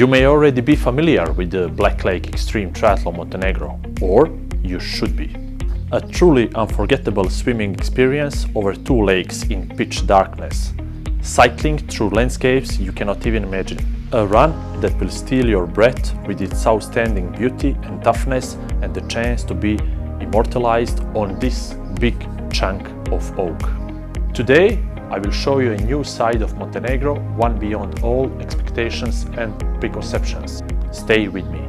You may already be familiar with the BLACKLAKE Extreme Triathlon Montenegro, or you should be. A truly unforgettable swimming experience over 2 lakes in pitch darkness. Cycling through landscapes you cannot even imagine. A run that will steal your breath with its outstanding beauty and toughness and the chance to be immortalized on this big chunk of oak. Today, I will show you a new side of Montenegro, one beyond all expectations and preconceptions. Stay with me.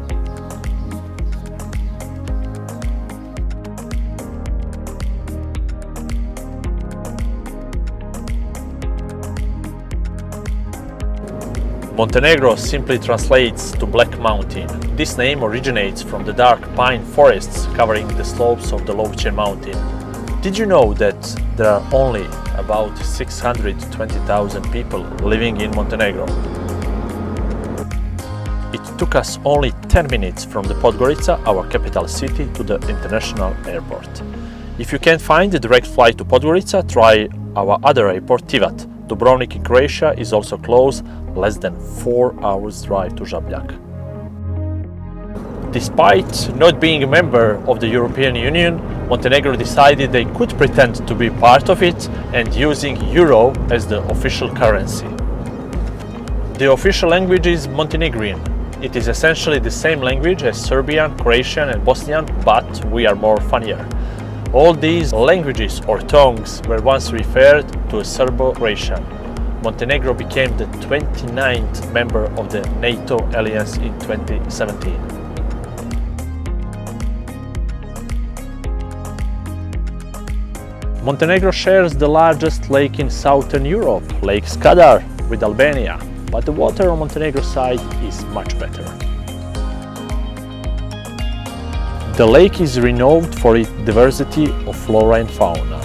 Montenegro simply translates to Black Mountain. This name originates from the dark pine forests covering the slopes of the Lovćen mountain. Did you know that there are only about 620,000 people living in Montenegro? It took us only 10 minutes from the Podgorica, our capital city, to the international airport. If you can't find a direct flight to Podgorica, try our other airport, Tivat. Dubrovnik in Croatia is also close, less than 4 hours drive to Žabljak. Despite not being a member of the European Union, Montenegro decided they could pretend to be part of it and using euro as the official currency. The official language is Montenegrin. It is essentially the same language as Serbian, Croatian and Bosnian, but we are more funnier. All these languages or tongues were once referred to as Serbo-Croatian. Montenegro became the 29th member of the NATO alliance in 2017. Montenegro shares the largest lake in southern Europe, Lake Skadar, with Albania, but the water on Montenegro side is much better. The lake is renowned for its diversity of flora and fauna.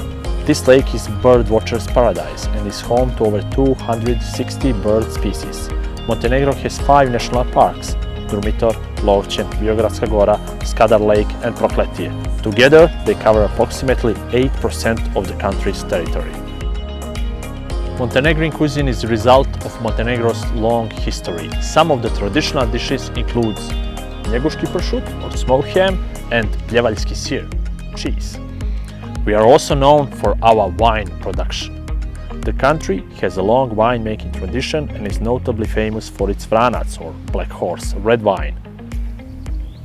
This lake is birdwatcher's paradise and is home to over 260 bird species. Montenegro has 5 national parks: Durmitor, Lovćen, Biogradska Gora, Skadar Lake and Prokletije. Together, they cover approximately 8% of the country's territory. Montenegrin cuisine is the result of Montenegro's long history. Some of the traditional dishes include njeguški pršut or smoked ham and pljevaljski sir, cheese. We are also known for our wine production. The country has a long winemaking tradition and is notably famous for its vranac or black horse red wine.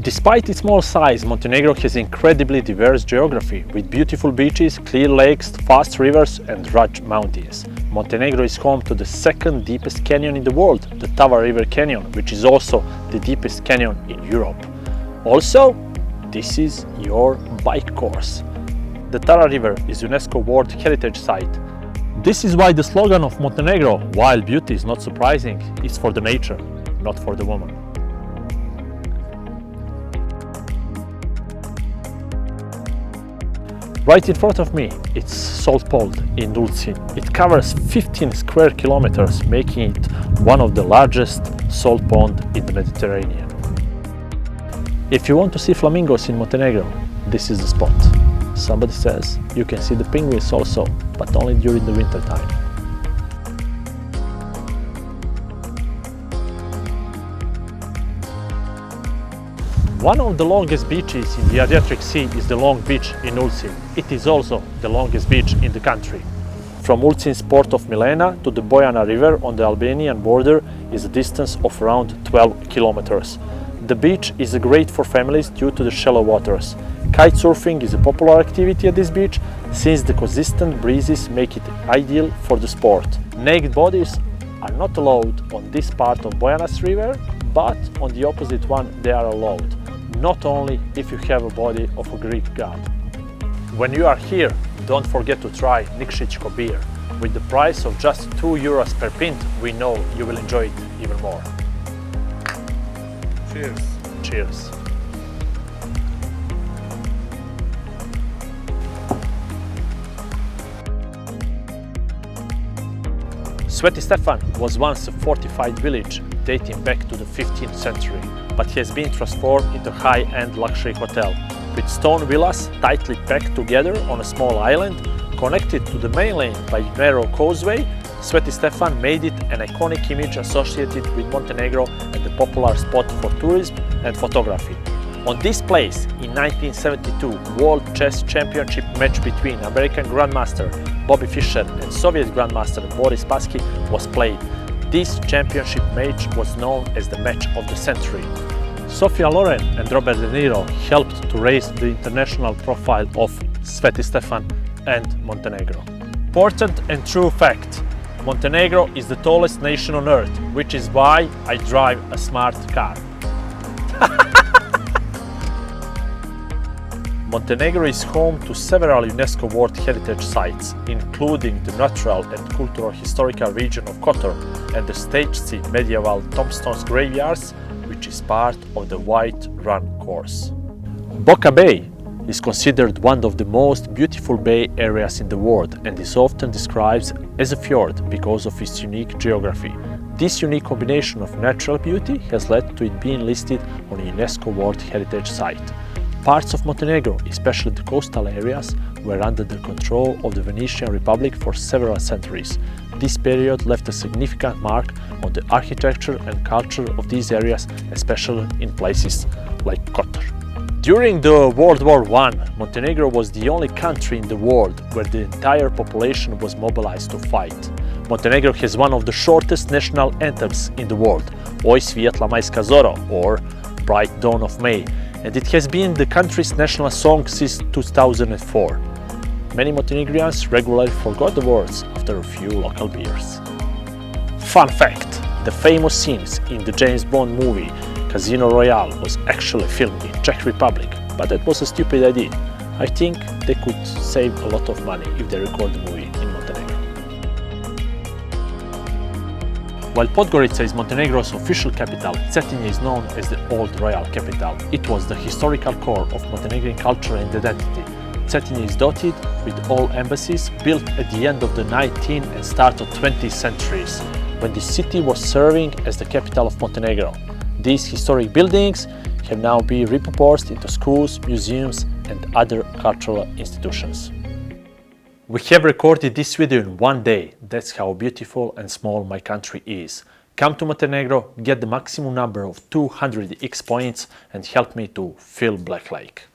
Despite its small size, Montenegro has incredibly diverse geography with beautiful beaches, clear lakes, fast rivers and rugged mountains. Montenegro is home to the second deepest canyon in the world, the Tava River Canyon, which is also the deepest canyon in Europe. Also, this is your bike course. The Tara River is UNESCO World Heritage Site. This is why the slogan of Montenegro, "Wild beauty is not surprising," is for the nature, not for the woman. Right in front of me, it's Salt Pond in Ulcinj. It covers 15 square kilometers, making it one of the largest salt ponds in the Mediterranean. If you want to see flamingos in Montenegro, this is the spot. Somebody says you can see the penguins also, but only during the winter time. One of the longest beaches in the Adriatic Sea is the Long Beach in Ulcinj. It is also the longest beach in the country. From Ulcinj's port of Milena to the Bojana River on the Albanian border is a distance of around 12 kilometers. The beach is great for families due to the shallow waters. Kite surfing is a popular activity at this beach since the consistent breezes make it ideal for the sport. Naked bodies are not allowed on this part of Bojanas River, but on the opposite one they are allowed, not only if you have a body of a Greek god. When you are here, don't forget to try Nikšićko beer. With the price of just €2 per pint, we know you will enjoy it even more. Cheers. Cheers. Sveti Stefan was once a fortified village dating back to the 15th century, but has been transformed into a high-end luxury hotel with stone villas tightly packed together on a small island, connected to the mainland by a narrow causeway. Sveti Stefan made it an iconic image associated with Montenegro and the popular spot for tourism and photography. On this place, in 1972, World Chess Championship match between American Grandmaster Bobby Fischer and Soviet Grandmaster Boris Spassky was played. This championship match was known as the match of the century. Sofia Loren and Robert De Niro helped to raise the international profile of Sveti Stefan and Montenegro. Important and true fact: Montenegro is the tallest nation on earth, which is why I drive a smart car. Montenegro is home to several UNESCO World Heritage Sites, including the natural and cultural historical region of Kotor and the stage-sea medieval tombstones graveyards, which is part of the White Run course. Boka Bay is considered one of the most beautiful bay areas in the world and is often described as a fjord because of its unique geography. This unique combination of natural beauty has led to it being listed on a UNESCO World Heritage Site. Parts of Montenegro, especially the coastal areas, were under the control of the Venetian Republic for several centuries. This period left a significant mark on the architecture and culture of these areas, especially in places like Kotor. During the World War I, Montenegro was the only country in the world where the entire population was mobilized to fight. Montenegro has one of the shortest national anthems in the world, Oj Svijetla Majska Zoro, or Bright Dawn of May, and it has been the country's national song since 2004. Many Montenegrians regularly forgot the words after a few local beers. Fun fact: the famous scenes in the James Bond movie Casino Royale was actually filmed in Czech Republic, but that was a stupid idea. I think they could save a lot of money if they record the movie in Montenegro. While Podgorica is Montenegro's official capital, Cetinje is known as the Old Royal Capital. It was the historical core of Montenegrin culture and identity. Cetinje is dotted with all embassies built at the end of the 19th and start of 20th centuries, when the city was serving as the capital of Montenegro. These historic buildings have now been repurposed into schools, museums, and other cultural institutions. We have recorded this video in one day. That's how beautiful and small my country is. Come to Montenegro, get the maximum number of 200 X points and help me to fill Black Lake.